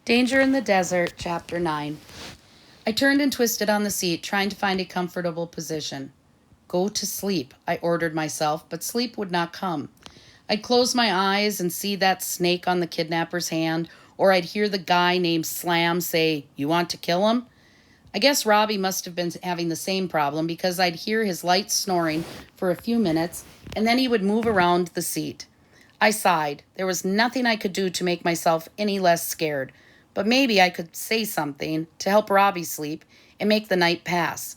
Danger in the Desert, Chapter 9. I turned and twisted on the seat, trying to find a comfortable position. Go to sleep, I ordered myself, but sleep would not come. I'd close my eyes and see that snake on the kidnapper's hand, or I'd hear the guy named Slam say, "You want to kill him?" I guess Robbie must have been having the same problem because I'd hear his light snoring for a few minutes, and then he would move around the seat. I sighed. There was nothing I could do to make myself any less scared, but maybe I could say something to help Robbie sleep and make the night pass.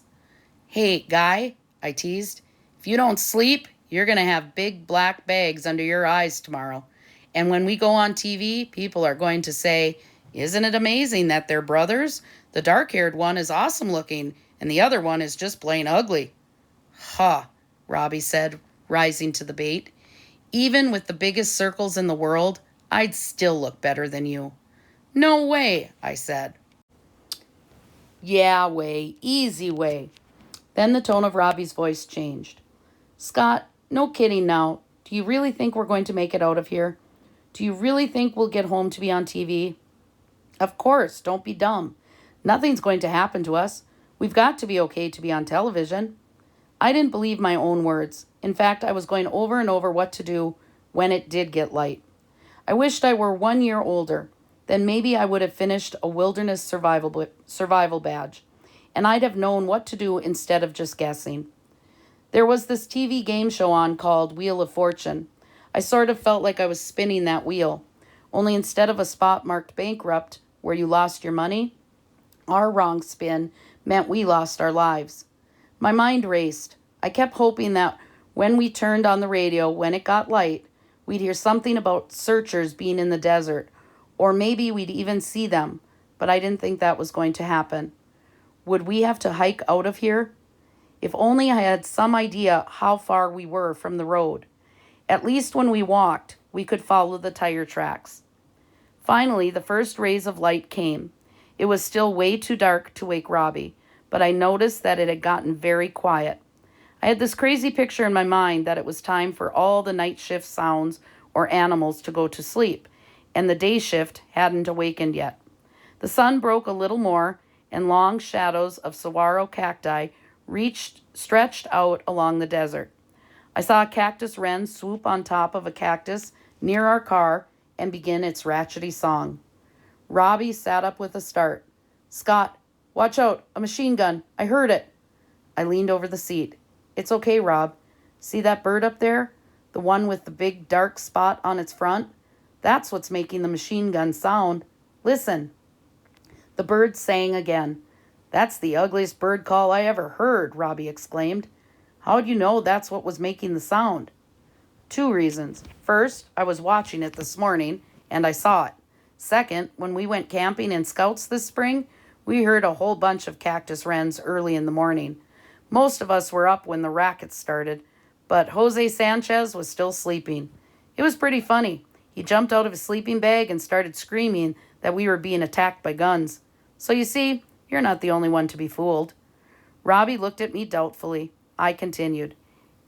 "Hey, guy," I teased, "if you don't sleep, you're going to have big black bags under your eyes tomorrow. And when we go on TV, people are going to say, 'Isn't it amazing that they're brothers? The dark-haired one is awesome looking, and the other one is just plain ugly.'" "Ha," Robbie said, rising to the bait. "Even with the biggest circles in the world, I'd still look better than you." "No way," I said. "Yeah, way. Easy way." Then the tone of Robbie's voice changed. "Scott, no kidding now. Do you really think we're going to make it out of here? Do you really think we'll get home to be on TV?" "Of course. Don't be dumb. Nothing's going to happen to us. We've got to be okay to be on television." I didn't believe my own words. In fact, I was going over and over what to do when it did get light. I wished I were 1 year older. Then maybe I would have finished a wilderness survival badge, and I'd have known what to do instead of just guessing. There was this TV game show on called Wheel of Fortune. I sort of felt like I was spinning that wheel, only instead of a spot marked bankrupt where you lost your money, our wrong spin meant we lost our lives. My mind raced. I kept hoping that when we turned on the radio, when it got light, we'd hear something about searchers being in the desert, or maybe we'd even see them, but I didn't think that was going to happen. Would we have to hike out of here? If only I had some idea how far we were from the road. At least when we walked, we could follow the tire tracks. Finally, the first rays of light came. It was still way too dark to wake Robbie, but I noticed that it had gotten very quiet. I had this crazy picture in my mind that it was time for all the night shift sounds or animals to go to sleep, and the day shift hadn't awakened yet. The sun broke a little more, and long shadows of saguaro cacti stretched out along the desert. I saw a cactus wren swoop on top of a cactus near our car and begin its ratchety song. Robbie sat up with a start. "Scott, watch out, a machine gun. I heard it." I leaned over the seat. "It's okay, Rob. See that bird up there? The one with the big dark spot on its front? That's what's making the machine gun sound. Listen." The bird sang again. "That's the ugliest bird call I ever heard," Robbie exclaimed. "How'd you know that's what was making the sound?" "Two reasons. First, I was watching it this morning, and I saw it. Second, when we went camping in Scouts this spring, we heard a whole bunch of cactus wrens early in the morning. Most of us were up when the racket started, but Jose Sanchez was still sleeping. It was pretty funny. He jumped out of his sleeping bag and started screaming that we were being attacked by guns. So you see, you're not the only one to be fooled." Robbie looked at me doubtfully. I continued.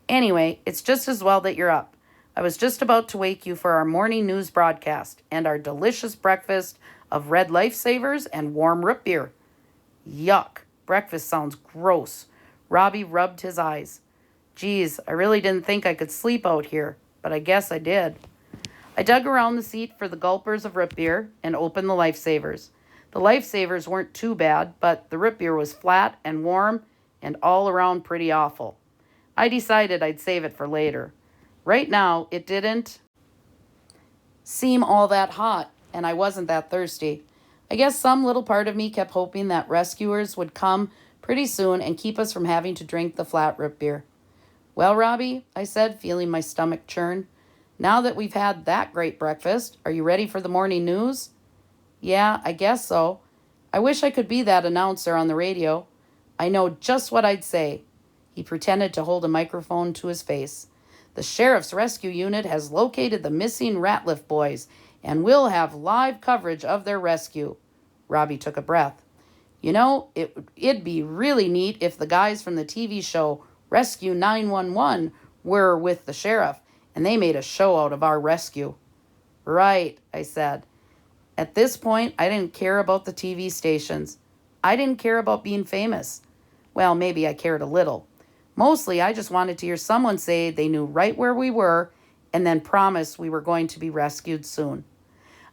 "Anyway, it's just as well that you're up. I was just about to wake you for our morning news broadcast and our delicious breakfast of red lifesavers and warm root beer." "Yuck, breakfast sounds gross." Robbie rubbed his eyes. "Geez, I really didn't think I could sleep out here, but I guess I did." I dug around the seat for the gulpers of root beer and opened the lifesavers. The lifesavers weren't too bad, but the root beer was flat and warm and all around pretty awful. I decided I'd save it for later. Right now, it didn't seem all that hot, and I wasn't that thirsty. I guess some little part of me kept hoping that rescuers would come pretty soon and keep us from having to drink the flat root beer. "Well, Robbie," I said, feeling my stomach churn, "now that we've had that great breakfast, are you ready for the morning news?" "Yeah, I guess so. I wish I could be that announcer on the radio. I know just what I'd say." He pretended to hold a microphone to his face. "The Sheriff's Rescue Unit has located the missing Ratliff boys and will have live coverage of their rescue." Robbie took a breath. "You know, it'd be really neat if the guys from the TV show Rescue 911 were with the sheriff, and they made a show out of our rescue." "Right," I said. At this point, I didn't care about the TV stations. I didn't care about being famous. Well, maybe I cared a little. Mostly, I just wanted to hear someone say they knew right where we were and then promise we were going to be rescued soon.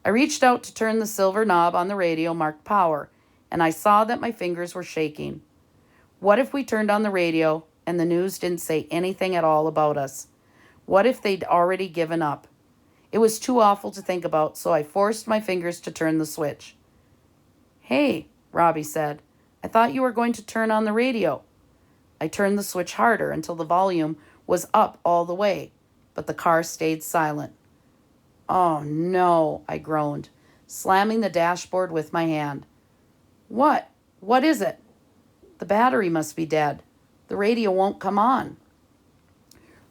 I reached out to turn the silver knob on the radio marked power, and I saw that my fingers were shaking. What if we turned on the radio and the news didn't say anything at all about us? What if they'd already given up? It was too awful to think about, so I forced my fingers to turn the switch. "Hey," Robbie said, "I thought you were going to turn on the radio." I turned the switch harder until the volume was up all the way, but the car stayed silent. "Oh, no," I groaned, slamming the dashboard with my hand. "What? What is it?" "The battery must be dead. The radio won't come on."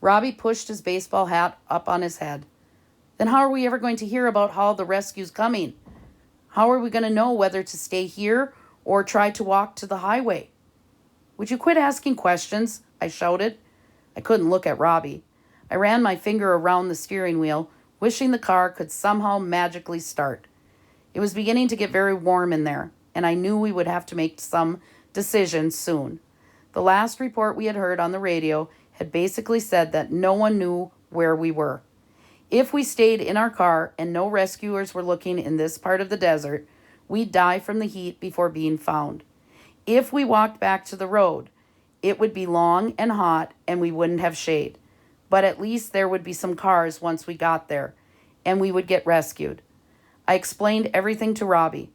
Robbie pushed his baseball hat up on his head. "Then how are we ever going to hear about how the rescue's coming? How are we going to know whether to stay here or try to walk to the highway?" "Would you quit asking questions?" I shouted. I couldn't look at Robbie. I ran my finger around the steering wheel, wishing the car could somehow magically start. It was beginning to get very warm in there, and I knew we would have to make some decisions soon. The last report we had heard on the radio had basically said that no one knew where we were. If we stayed in our car and no rescuers were looking in this part of the desert, we'd die from the heat before being found. If we walked back to the road, it would be long and hot and we wouldn't have shade. But at least there would be some cars once we got there, and we would get rescued. I explained everything to Robbie.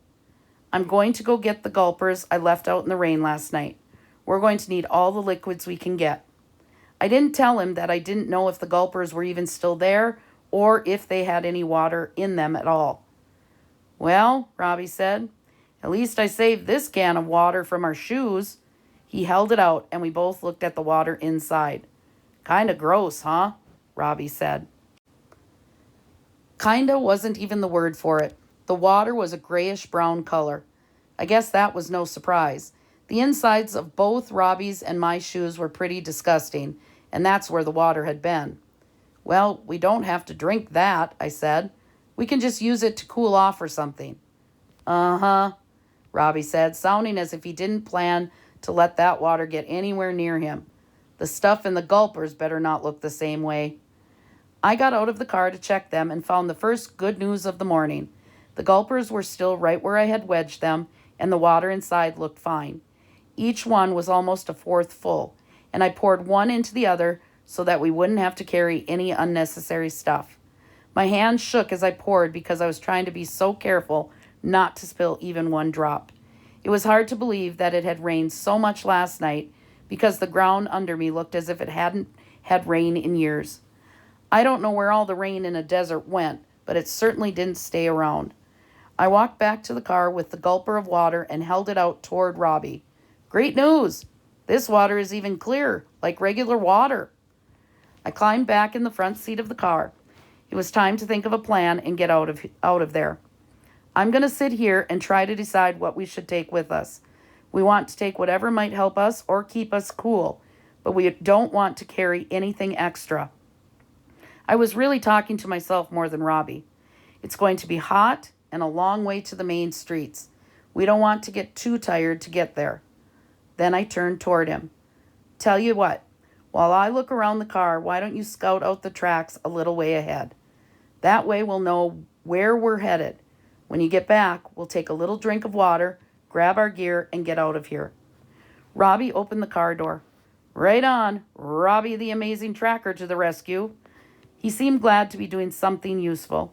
"I'm going to go get the gulpers I left out in the rain last night. We're going to need all the liquids we can get." I didn't tell him that I didn't know if the gulpers were even still there or if they had any water in them at all. "Well," Robbie said, "at least I saved this can of water from our shoes." He held it out, and we both looked at the water inside. "Kinda gross, huh?" Robbie said. Kinda wasn't even the word for it. The water was a grayish-brown color. I guess that was no surprise. The insides of both Robbie's and my shoes were pretty disgusting, and that's where the water had been. "Well, we don't have to drink that," I said. "We can just use it to cool off or something." "Uh-huh," Robbie said, sounding as if he didn't plan to let that water get anywhere near him. "The stuff in the gulpers better not look the same way." I got out of the car to check them and found the first good news of the morning. The gulpers were still right where I had wedged them, and the water inside looked fine. Each one was almost a fourth full, and I poured one into the other so that we wouldn't have to carry any unnecessary stuff. My hands shook as I poured because I was trying to be so careful not to spill even one drop. It was hard to believe that it had rained so much last night because the ground under me looked as if it hadn't had rain in years. I don't know where all the rain in a desert went, but it certainly didn't stay around. I walked back to the car with the gulper of water and held it out toward Robbie. "Great news! This water is even clear, like regular water." I climbed back in the front seat of the car. It was time to think of a plan and get out of there. "I'm going to sit here and try to decide what we should take with us. We want to take whatever might help us or keep us cool, but we don't want to carry anything extra." I was really talking to myself more than Robbie. It's going to be hot and a long way to the main streets. We don't want to get too tired to get there. Then I turned toward him. "Tell you what, while I look around the car, why don't you scout out the tracks a little way ahead? That way we'll know where we're headed. When you get back, we'll take a little drink of water, grab our gear, and get out of here." Robbie opened the car door. "Right on, Robbie the amazing tracker to the rescue." He seemed glad to be doing something useful.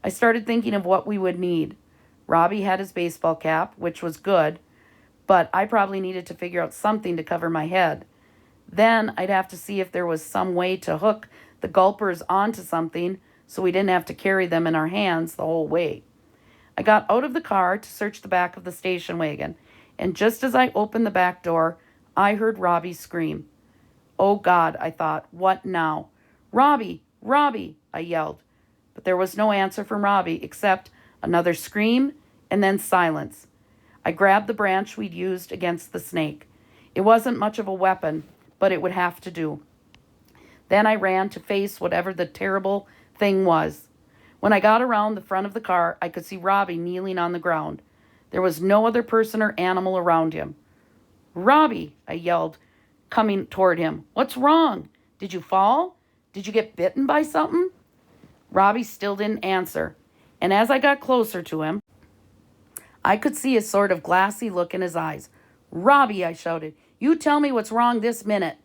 I started thinking of what we would need. Robbie had his baseball cap, which was good, but I probably needed to figure out something to cover my head. Then I'd have to see if there was some way to hook the gulpers onto something so we didn't have to carry them in our hands the whole way. I got out of the car to search the back of the station wagon, and just as I opened the back door, I heard Robbie scream. "Oh God," I thought, "what now?" "Robbie! Robbie!" I yelled. But there was no answer from Robbie except another scream and then silence. I grabbed the branch we'd used against the snake. It wasn't much of a weapon, but it would have to do. Then I ran to face whatever the terrible thing was. When I got around the front of the car, I could see Robbie kneeling on the ground. There was no other person or animal around him. "Robbie," I yelled, coming toward him. "What's wrong? Did you fall? Did you get bitten by something?" Robbie still didn't answer, and as I got closer to him, I could see a sort of glassy look in his eyes. "Robbie," I shouted, "you tell me what's wrong this minute."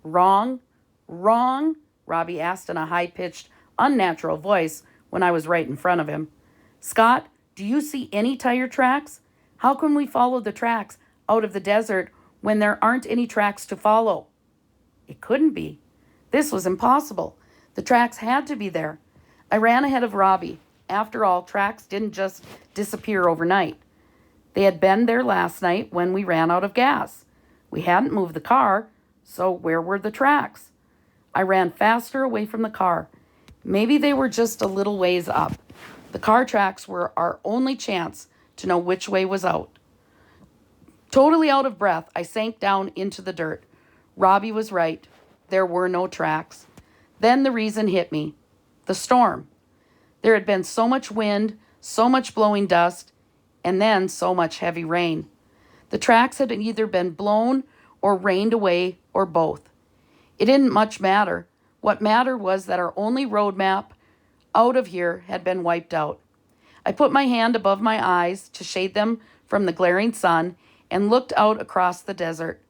"Wrong? Wrong?" Robbie asked in a high-pitched, unnatural voice when I was right in front of him. "Scott, do you see any tire tracks? How can we follow the tracks out of the desert when there aren't any tracks to follow?" It couldn't be. This was impossible. The tracks had to be there. I ran ahead of Robbie. After all, tracks didn't just disappear overnight. They had been there last night when we ran out of gas. We hadn't moved the car, so where were the tracks? I ran faster away from the car. Maybe they were just a little ways up. The car tracks were our only chance to know which way was out. Totally out of breath, I sank down into the dirt. Robbie was right. There were no tracks. Then the reason hit me. The storm. There had been so much wind, so much blowing dust, and then so much heavy rain. The tracks had either been blown or rained away or both. It didn't much matter. What mattered was that our only road map out of here had been wiped out. I put my hand above my eyes to shade them from the glaring sun and looked out across the desert.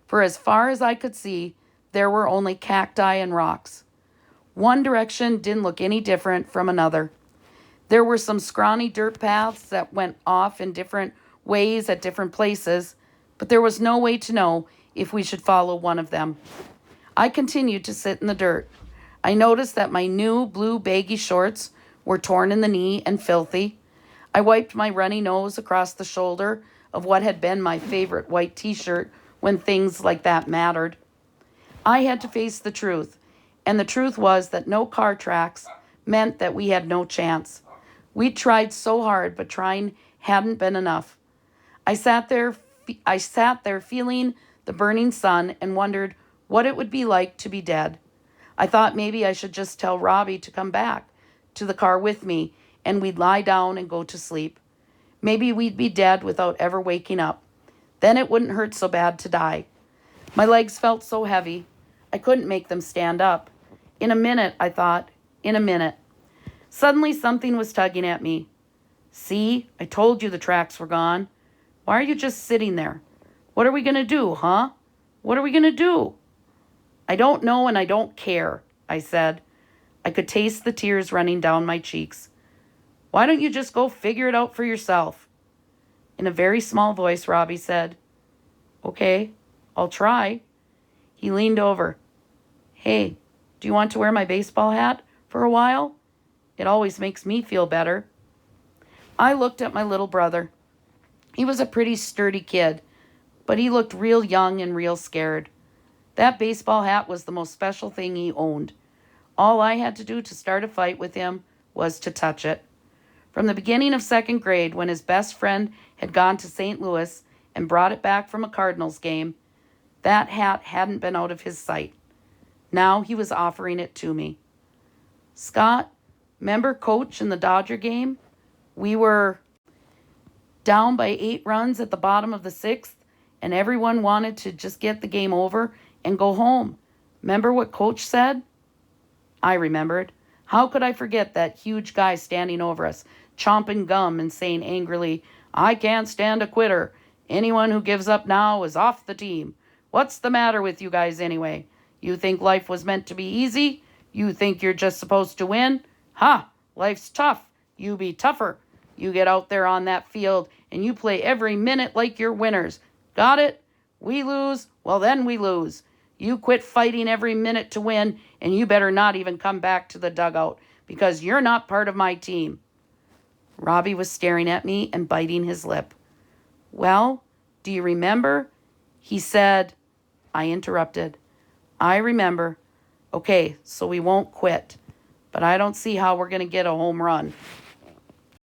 For as far as I could see, there were only cacti and rocks. One direction didn't look any different from another. There were some scrawny dirt paths that went off in different ways at different places, but there was no way to know if we should follow one of them. I continued to sit in the dirt. I noticed that my new blue baggy shorts were torn in the knee and filthy. I wiped my runny nose across the shoulder of what had been my favorite white t-shirt when things like that mattered. I had to face the truth, and the truth was that no car tracks meant that we had no chance. We'd tried so hard, but trying hadn't been enough. I sat there feeling the burning sun and wondered what it would be like to be dead. I thought maybe I should just tell Robbie to come back to the car with me, and we'd lie down and go to sleep. Maybe we'd be dead without ever waking up. Then it wouldn't hurt so bad to die. My legs felt so heavy, I couldn't make them stand up. In a minute, I thought, in a minute. Suddenly something was tugging at me. "See, I told you the tracks were gone. Why are you just sitting there? What are we going to do, huh? What are we going to do?" "I don't know and I don't care," I said. I could taste the tears running down my cheeks. "Why don't you just go figure it out for yourself?" In a very small voice, Robbie said, "Okay, I'll try." He leaned over. "Hey, do you want to wear my baseball hat for a while? It always makes me feel better." I looked at my little brother. He was a pretty sturdy kid, but he looked real young and real scared. That baseball hat was the most special thing he owned. All I had to do to start a fight with him was to touch it. From the beginning of second grade, when his best friend had gone to St. Louis and brought it back from a Cardinals game, that hat hadn't been out of his sight. Now he was offering it to me. "Scott, remember Coach in the Dodger game? We were down by 8 runs at the bottom of the 6th, and everyone wanted to just get the game over and go home. Remember what Coach said?" I remembered. How could I forget that huge guy standing over us, chomping gum and saying angrily, "I can't stand a quitter. Anyone who gives up now is off the team. What's the matter with you guys anyway? You think life was meant to be easy? You think you're just supposed to win? Ha! Life's tough. You be tougher. You get out there on that field and you play every minute like you're winners. Got it? We lose? Well, then we lose. You quit fighting every minute to win, and you better not even come back to the dugout, because you're not part of my team." Robbie was staring at me and biting his lip. "Well, do you remember?" He said. I interrupted. "I remember. Okay, so we won't quit. But I don't see how we're going to get a home run."